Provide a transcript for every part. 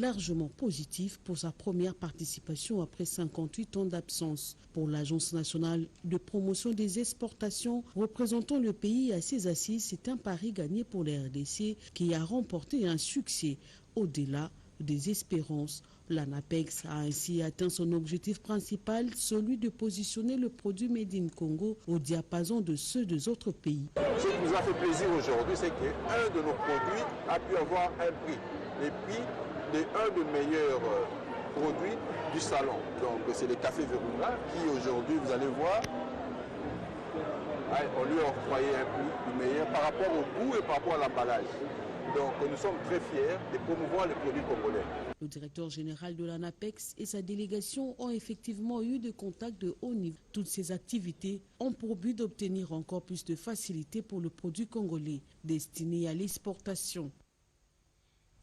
largement positif pour sa première participation après 58 ans d'absence. Pour l'Agence nationale de promotion des exportations représentant le pays à ses assises, c'est un pari gagné pour la RDC qui a remporté un succès au-delà des espérances. L'ANAPEX a ainsi atteint son objectif principal, celui de positionner le produit Made in Congo au diapason de ceux des autres pays. Ce qui nous a fait plaisir aujourd'hui, c'est qu'un de nos produits a pu avoir un prix. Et puis, un des meilleurs produits du salon. Donc, c'est le café Virunga qui aujourd'hui, vous allez voir, on lui a octroyé un prix du meilleur par rapport au goût et par rapport à l'emballage. Donc nous sommes très fiers de promouvoir les produits congolais. Le directeur général de l'ANAPEX et sa délégation ont effectivement eu des contacts de haut niveau. Toutes ces activités ont pour but d'obtenir encore plus de facilité pour le produit congolais destiné à l'exportation.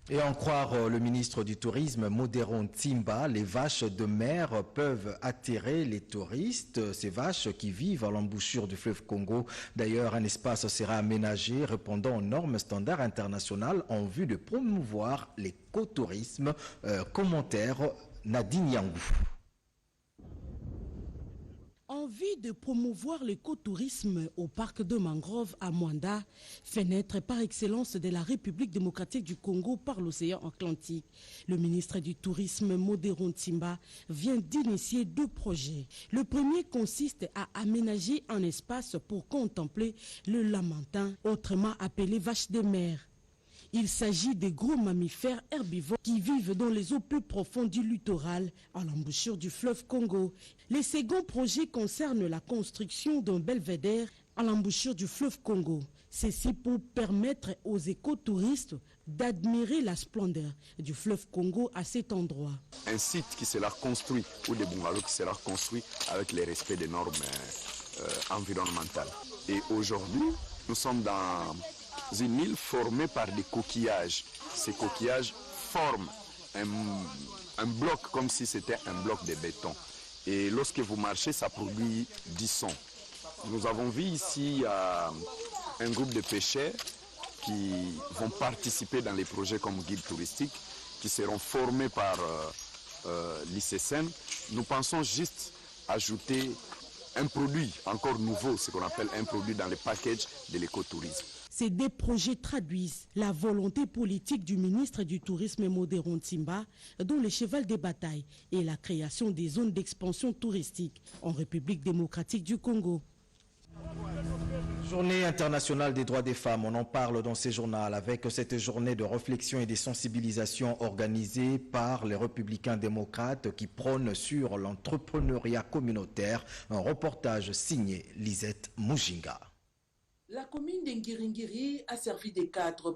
Et en croire le ministre du Tourisme, Modéron Timba, les vaches de mer peuvent attirer les touristes, ces vaches qui vivent à l'embouchure du fleuve Congo. D'ailleurs, un espace sera aménagé répondant aux normes standards internationales en vue de promouvoir l'écotourisme. Commentaire Nadine Yangou. Envie de promouvoir l'écotourisme au parc de mangrove à Mwanda, fenêtre par excellence de la République démocratique du Congo par l'océan Atlantique. Le ministre du Tourisme, Modéron Timba, vient d'initier 2 projets. Le premier consiste à aménager un espace pour contempler le lamantin, autrement appelé vache de mer. Il s'agit de gros mammifères herbivores qui vivent dans les eaux plus profondes du littoral, à l'embouchure du fleuve Congo. Le second projet concerne la construction d'un belvédère à l'embouchure du fleuve Congo. Ceci pour permettre aux écotouristes d'admirer la splendeur du fleuve Congo à cet endroit. Un site qui sera construit, ou des bungalows qui sera construit avec le respect des normes environnementales. Et aujourd'hui, nous sommes dans une île formée par des coquillages. Ces coquillages forment un bloc comme si c'était un bloc de béton. Et lorsque vous marchez, ça produit du son. Nous avons vu ici un groupe de pêcheurs qui vont participer dans les projets comme guide touristique, qui seront formés par l'ICSN. Nous pensons juste ajouter un produit encore nouveau, ce qu'on appelle un produit dans le package de l'écotourisme. Ces 2 projets traduisent la volonté politique du ministre du Tourisme Modéron Timba, dont le cheval des batailles est la création des zones d'expansion touristique en République démocratique du Congo. Journée internationale des droits des femmes, on en parle dans ces journaux avec cette journée de réflexion et de sensibilisation organisée par les républicains démocrates qui prônent sur l'entrepreneuriat communautaire. Un reportage signé Lisette Mujinga. La commune d'Ngiringiri a servi de cadre